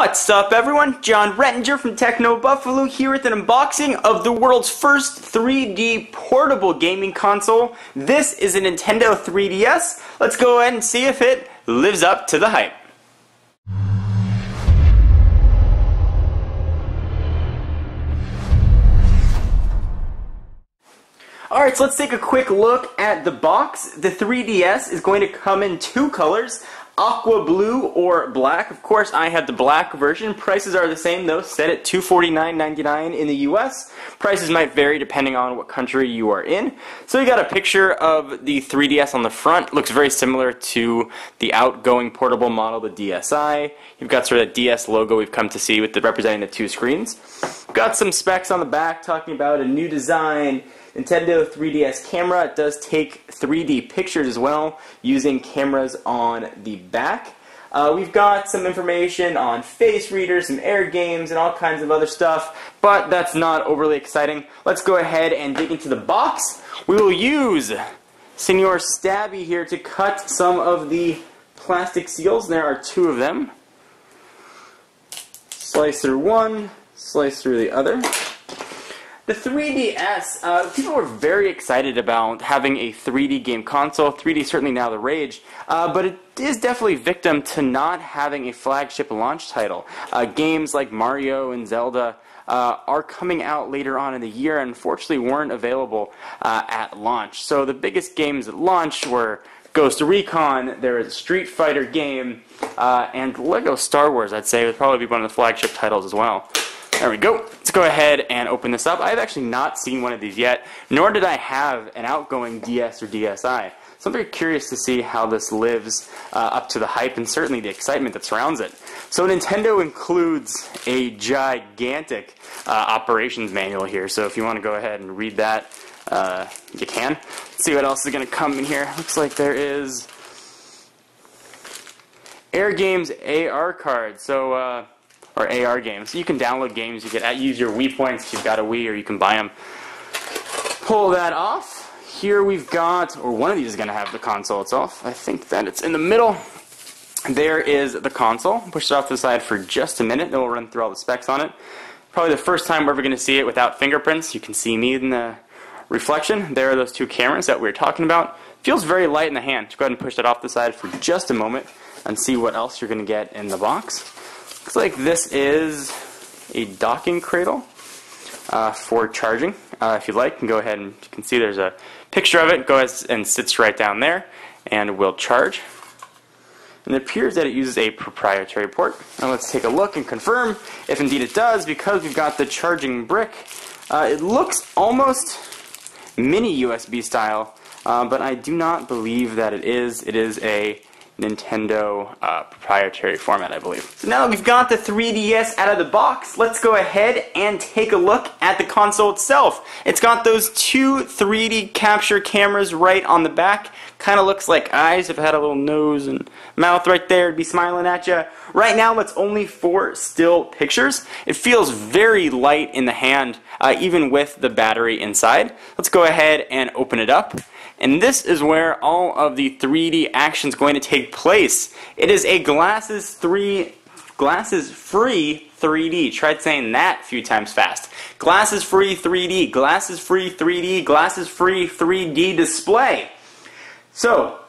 What's up everyone? John Rettinger from Techno Buffalo here with an unboxing of the world's first 3D portable gaming console. This is a Nintendo 3DS. Let's go ahead and see if it lives up to the hype. Alright, so let's take a quick look at the box. The 3DS is going to come in two colors. Aqua blue or black. Of course, I had the black version. Prices are the same though, set at $249.99 in the US. Prices might vary depending on what country you are in. So you got a picture of the 3DS on the front. Looks very similar to the outgoing portable model, the DSi. You've got sort of that DS logo we've come to see with representing the two screens. Got some specs on the back talking about a new design, Nintendo 3DS camera. It does take 3D pictures as well, using cameras on the back. We've got some information on face readers, some air games, and all kinds of other stuff, but that's not overly exciting. Let's go ahead and dig into the box. We will use Senor Stabby here to cut some of the plastic seals. There are two of them. Slice through one, slice through the other. The 3DS, people were very excited about having a 3D game console. 3D is certainly now the rage, but it is definitely victim to not having a flagship launch title. Games like Mario and Zelda are coming out later on in the year and unfortunately weren't available at launch. So the biggest games at launch were Ghost Recon, there was a Street Fighter game, and Lego Star Wars, I'd say, would probably be one of the flagship titles as well. There we go. Let's go ahead and open this up. I've actually not seen one of these yet, nor did I have an outgoing DS or DSi. So I'm very curious to see how this lives up to the hype and certainly the excitement that surrounds it. So Nintendo includes a gigantic operations manual here, so if you want to go ahead and read that, you can. Let's see what else is going to come in here. Looks like there is Air Games AR cards. So, or AR games. So you can download games, you can use your Wii points if you've got a Wii, or you can buy them. Pull that off. Here we've got, or one of these is going to have the console itself. I think that it's in the middle. There is the console. Push it off to the side for just a minute, then we'll run through all the specs on it. Probably the first time we're ever going to see it without fingerprints. You can see me in the reflection. There are those two cameras that we were talking about. Feels very light in the hand. Just go ahead and push that off the side for just a moment and see what else you're going to get in the box. Looks like this is a docking cradle for charging. If you'd like, you can go ahead and you can see there's a picture of it. Go ahead and sits right down there and will charge. And it appears that it uses a proprietary port. Now let's take a look and confirm if indeed it does, because we've got the charging brick. It looks almost mini USB style, but I do not believe that it is. It is a Nintendo proprietary format, I believe. So now that we've got the 3DS out of the box, let's go ahead and take a look at the console itself. It's got those two 3D capture cameras right on the back. Kind of looks like eyes. If it had a little nose and mouth right there, it'd be smiling at you. Right now, it's only for still pictures. It feels very light in the hand, even with the battery inside. Let's go ahead and open it up. And this is where all of the 3D action is going to take place. It is a glasses-free 3D. Try saying that a few times fast. Glasses-free 3D, glasses-free 3D, glasses-free 3D display. So,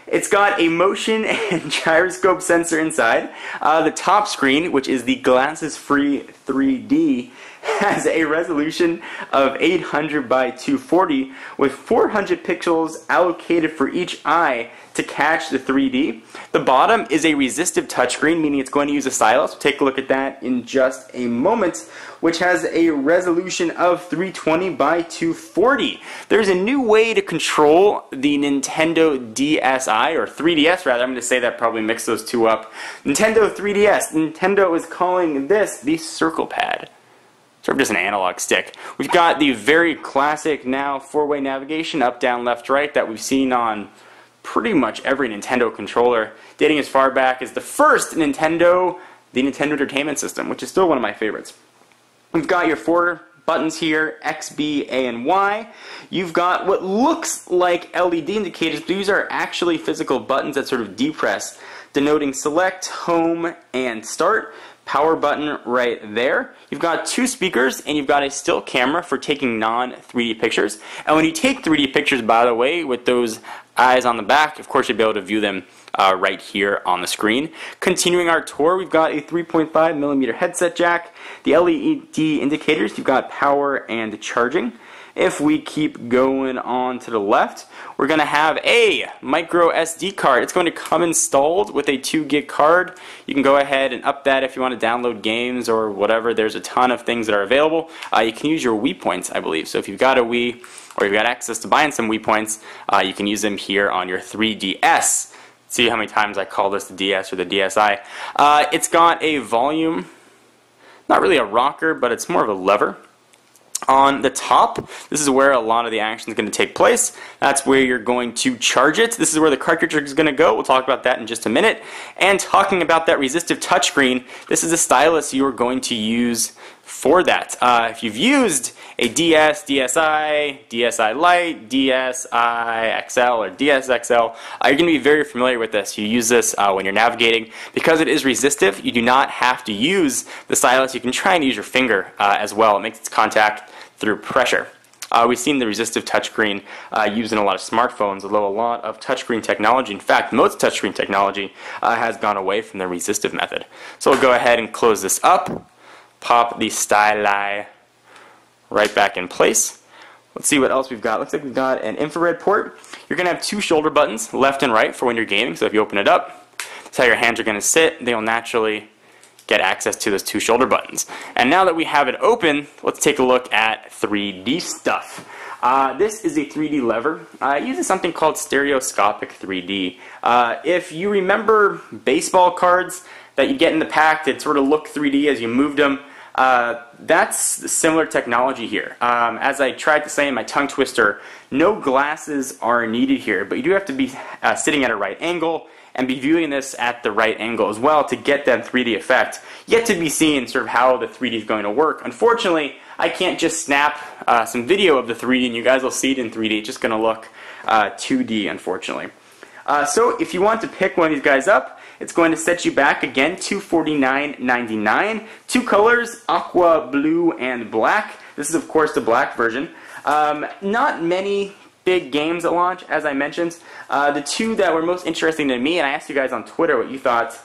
it's got a motion and gyroscope sensor inside. The top screen, which is the glasses-free 3D, has a resolution of 800 by 240 with 400 pixels allocated for each eye to catch the 3D. The bottom is a resistive touchscreen, meaning it's going to use a stylus. We'll take a look at that in just a moment, which has a resolution of 320 by 240. There's a new way to control the Nintendo DSi, or 3DS rather. I'm going to say that, probably mix those two up. Nintendo 3DS. Nintendo is calling this the Circle Pad. Sort of just an analog stick. We've got the very classic now four-way navigation, up, down, left, right, that we've seen on pretty much every Nintendo controller, dating as far back as the first Nintendo, the Nintendo Entertainment System, which is still one of my favorites. We've got your four buttons here, X, B, A, and Y. You've got what looks like LED indicators, but these are actually physical buttons that sort of depress denoting select, home, and start. Power button right there. You've got 2 speakers and you've got a still camera for taking non-3D pictures. And when you take 3D pictures, by the way, with those eyes on the back, of course you'll be able to view them right here on the screen. Continuing our tour, we've got a 3.5mm headset jack. The LED indicators, you've got power and charging. If we keep going on to the left, we're going to have a micro SD card. It's going to come installed with a 2 gig card. You can go ahead and up that if you want to download games or whatever. There's a ton of things that are available. You can use your Wii points, I believe. So if you've got a Wii or you've got access to buying some Wii points, you can use them here on your 3DS. See how many times I call this the DS or the DSi. It's got a volume, not really a rocker, but it's more of a lever. On the top, this is where a lot of the action is going to take place. That's where you're going to charge it. This is where the cartridge is going to go. We'll talk about that in just a minute. And talking about that resistive touchscreen, this is a stylus you are going to use for that. If you've used a DS, DSi, DSi Lite, DSi XL, or DSXL, you're going to be very familiar with this. You use this when you're navigating. Because it is resistive, you do not have to use the stylus. You can try and use your finger as well. It makes its contact through pressure. We've seen the resistive touchscreen used in a lot of smartphones, although a lot of touchscreen technology, in fact, most touchscreen technology, has gone away from the resistive method. So we'll go ahead and close this up, pop the styli right back in place. Let's see what else we've got. Looks like we've got an infrared port. You're going to have 2 shoulder buttons, left and right, for when you're gaming. So if you open it up, that's how your hands are going to sit. They'll naturally get access to those 2 shoulder buttons. And now that we have it open, let's take a look at 3D stuff. This is a 3D lever. It uses something called stereoscopic 3D. If you remember baseball cards that you get in the pack that sort of look 3D as you moved them, that's similar technology here. As I tried to say in my tongue twister, no glasses are needed here, but you do have to be sitting at a right angle and be viewing this at the right angle as well to get that 3D effect. Yet to be seen sort of how the 3D is going to work. Unfortunately, I can't just snap some video of the 3D and you guys will see it in 3D. It's just going to look 2D, unfortunately. So if you want to pick one of these guys up, it's going to set you back again $249.99. 2 colors, aqua, blue, and black. This is of course the black version. Not many big games at launch, as I mentioned. The 2 that were most interesting to me, and I asked you guys on Twitter what you thought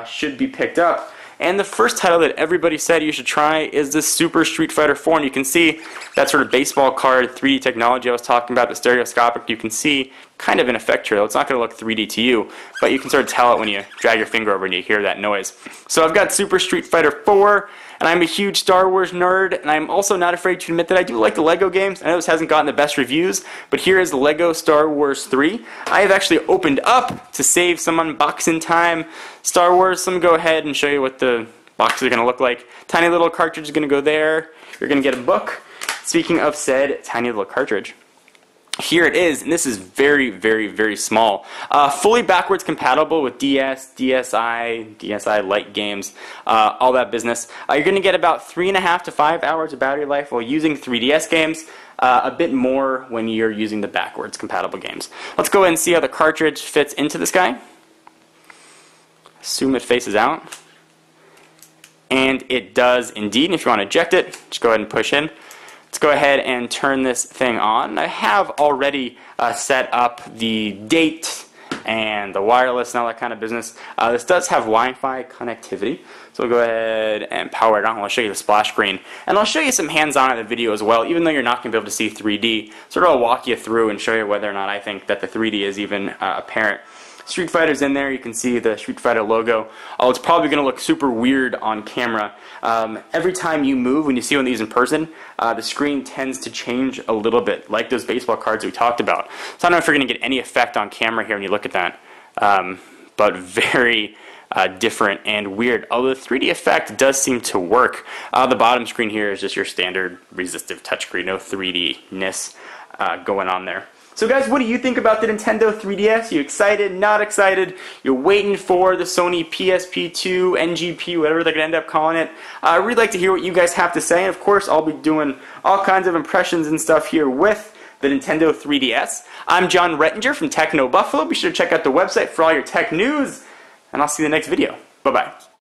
should be picked up. And the first title that everybody said you should try is the Super Street Fighter 4. And you can see that sort of baseball card 3D technology I was talking about, the stereoscopic. You can see kind of an effect here. It's not going to look 3D to you, but you can sort of tell it when you drag your finger over and you hear that noise. So I've got Super Street Fighter 4, and I'm a huge Star Wars nerd, and I'm also not afraid to admit that I do like the LEGO games. I know this hasn't gotten the best reviews, but here is LEGO Star Wars 3. I have actually opened up to save some unboxing time. Star Wars, so I'm going to go ahead and show you what the boxes are going to look like. Tiny little cartridge is going to go there. You're going to get a book. Speaking of said tiny little cartridge, here it is, and this is very, very, very small. Fully backwards compatible with DS, DSi, DSi Lite games, all that business. You're going to get about 3.5 to 5 hours of battery life while using 3DS games. A bit more when you're using the backwards compatible games. Let's go ahead and see how the cartridge fits into this guy. Assume it faces out. And it does indeed. And if you want to eject it, just go ahead and push in. Let's go ahead and turn this thing on. I have already set up the date and the wireless and all that kind of business. This does have Wi-Fi connectivity, so we'll go ahead and power it on. I'll show you the splash screen, and I'll show you some hands-on in the video as well. Even though you're not going to be able to see 3D, sort of I'll walk you through and show you whether or not I think that the 3D is even apparent. Street Fighter's in there. You can see the Street Fighter logo. Oh, it's probably going to look super weird on camera. Every time you move, when you see one of these in person, the screen tends to change a little bit, like those baseball cards we talked about. So I don't know if you're going to get any effect on camera here when you look at that, but very different and weird. Although the 3D effect does seem to work. The bottom screen here is just your standard resistive touchscreen, no 3D-ness going on there. So guys, what do you think about the Nintendo 3DS? You excited, not excited? You're waiting for the Sony PSP2, NGP, whatever they're going to end up calling it. I'd really like to hear what you guys have to say. And of course, I'll be doing all kinds of impressions and stuff here with the Nintendo 3DS. I'm John Rettinger from Techno Buffalo. Be sure to check out the website for all your tech news. and I'll see you in the next video. Bye-bye.